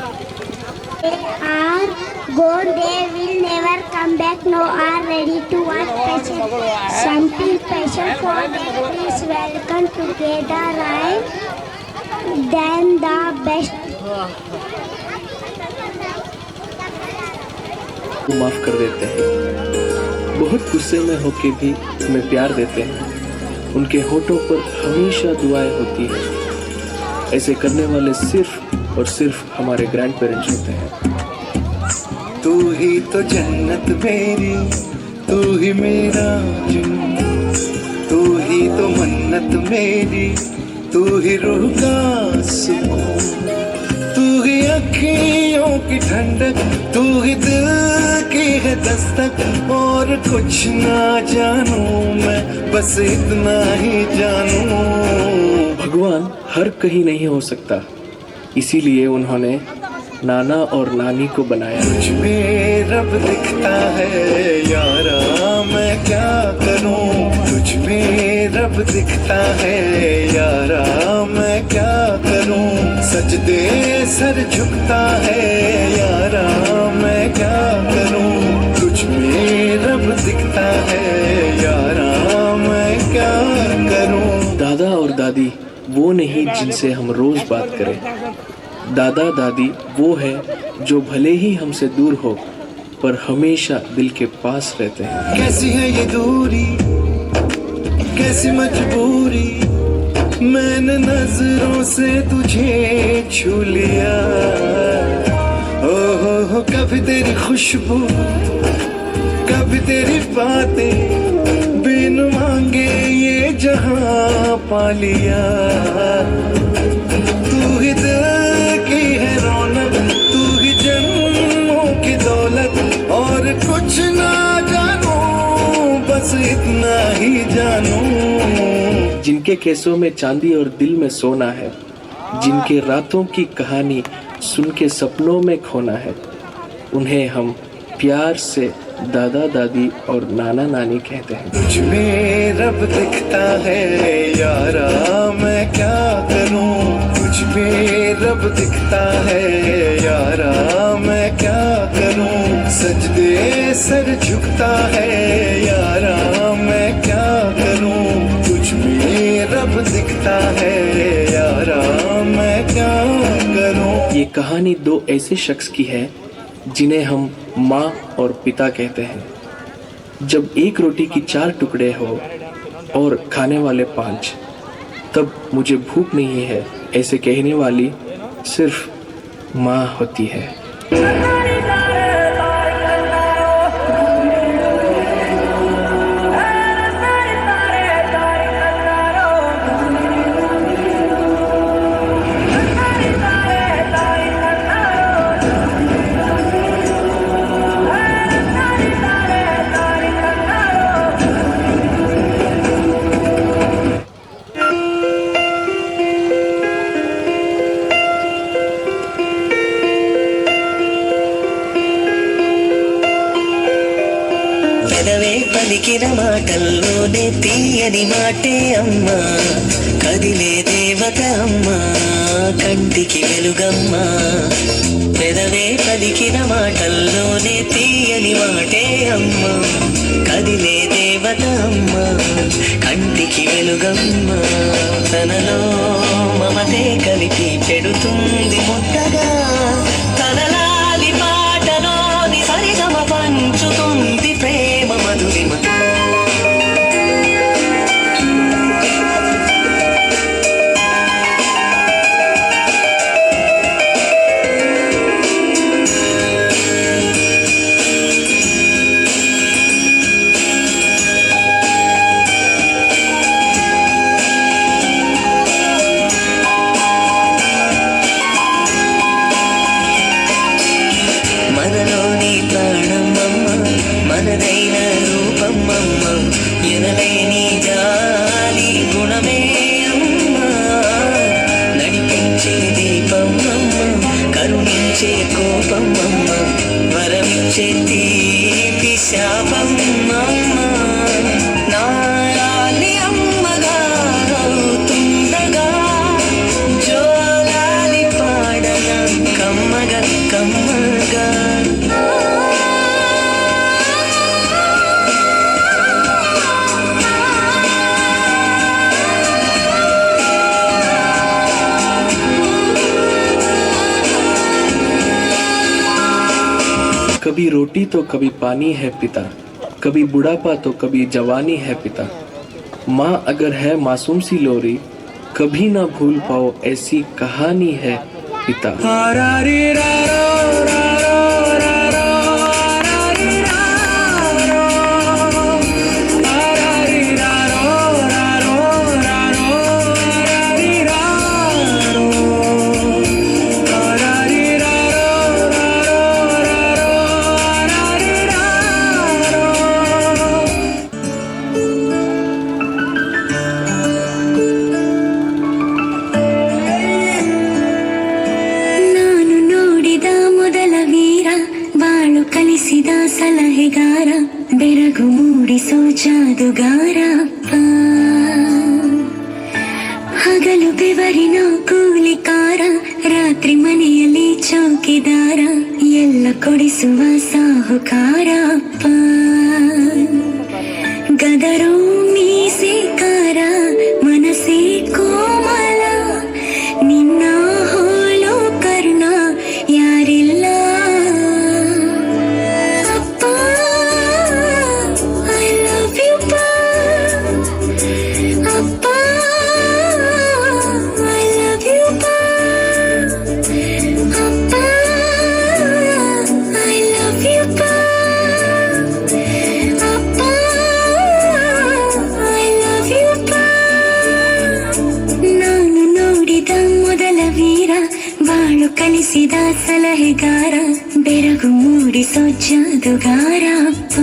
They are gone, they will never come back. No are ready to watch passion. Something special for them is welcome together right than the best. माफ कर देते हैं, बहुत गुस्से में होके भी हमें प्यार देते हैं। उनके होठों पर हमेशा दुआएं होती हैं। ऐसे करने वाले सिर्फ और सिर्फ हमारे ग्रैंड पेरेंट्स होते हैं। तू ही तो जन्नत मेरी, तू ही मेरा जुनून, तू ही तो मन्नत मेरी, तू ही रूह का सुकून, तू ही अखियों की ठंडक, तू ही दिल की है दस्तक। और कुछ ना जानू मैं, बस इतना ही जानू। भगवान हर कहीं नहीं हो सकता, इसीलिए उन्होंने नाना और नानी को बनाया। तुझ में रब दिखता है यारा, मैं क्या करूं। तुझ में रब दिखता है यारा, मैं क्या करूं। सजदे सर झुकता है यारा, मैं क्या करूं। तुझ में रब दिखता है यारा, मैं क्या करूं। दादा और दादी वो नहीं जिनसे हम रोज बात करें। दादा दादी वो है जो भले ही हमसे दूर हो पर हमेशा दिल के पास रहते हैं। कैसी है ये दूरी, कैसी मजबूरी, मैंने नजरों से तुझे छू लिया। हो कभी तेरी खुशबू, कभी तेरी बातें, बिन मांगे ये जहां पा लिया। तू ही दिल की है रौनक, तू ही जन्मों की दौलत। और कुछ ना जानू, बस इतना ही जानू। जिनके केसों में चांदी और दिल में सोना है, जिनके रातों की कहानी सुन के सपनों में खोना है, उन्हें हम प्यार से दादा दादी और नाना नानी कहते हैं। तुझ में रब दिखता है यारा, मैं क्या करूं। तुझ में रब दिखता है यारा, मैं क्या करूं। सजदे सर झुकता है यारा, मैं क्या करूं। तुझ में रब दिखता है यारा, मैं क्या करूं। ये कहानी दो ऐसे शख्स की है जिन्हें हम माँ और पिता कहते हैं। जब एक रोटी की 4 टुकड़े हो और खाने वाले 5, तब मुझे भूख नहीं है ऐसे कहने वाली सिर्फ माँ होती है। పలికిన మాటల్లోనే తీయని మాటే అమ్మా, కదిలే దేవత అమ్మా, కంటికి వెలుగమ్మా. పెదవే పలికిన మాటల్లోనే తీయని మాటే అమ్మా, కదిలే దేవత అమ్మా, కంటికి వెలుగమ్మా. తనలో మమతే కలిపి పెడుతుంది ముద్దగా, తనలాలి పాటలోని సరిగమ పంచుతుంది ప్రేమ మధురిమ. మనలోని ప్రాణమమ్మ, మనదైన రూపమమ్మ, ఎనలేని జాలి గుణమే అమ్మ. నడిపించే దీపమమ్మ, కరుణించే కోపమమ్మ, వరమిచ్చే తీపి శాపమమ్మ. నాయాలి అమ్మగా అవుతుండగా, జోలాలి పాడన కమ్మగా. कभी रोटी तो कभी पानी है पिता, कभी बुढ़ापा तो कभी जवानी है पिता। माँ अगर है मासूम सी लोरी, कभी ना भूल पाओ ऐसी कहानी है पिता। ನಾನು ನೋಡಿದ ಮೊದಲ ವೀರ, ಬಾಳು ಕಲಿಸಿದ ಸಲಹೆಗಾರ, ಬೆರಗು ಮೂಡಿಸೋ ಜಾದುಗಾರ ಅಪ್ಪ. ಹಗಲು ಬೆವರಿನ ಕೂಲಿಕಾರ, ರಾತ್ರಿ ಮನೆಯಲ್ಲಿ ಚೌಕಿದಾರ, ಎಲ್ಲ ಕೊಡಿಸುವ ಸಾಹುಕಾರ ಅಪ್ಪ. ಗದರೋ ಮೀಸೆಕಾರ, ಮನಸ್ಸೇ ಕೋಮಲ, ನಿನ್ನ ಹೋಲೋ ಕರ್ಣ ಯಾರಿಲ್ಲ ಅಪ್ಪ. ಐ ಲವ್ ಯು ಅಪ್ಪ, ಐ ಲವ್ ಯು ಅಪ್ಪ, ಐ ಲವ್ ಯು ಅಪ್ಪ, ಐ ಲವ್ ಯು. ನಾನು ನೋಡಿದ ಮೊದಲ ವೀರ, ಬಾಳು ಕಲಿಸಿದ ಸಲಹೆಗಾರ, ಬೆರಗು ಮೂಡಿಸೋ ಜಾದುಗಾರ ಅಪ್ಪ.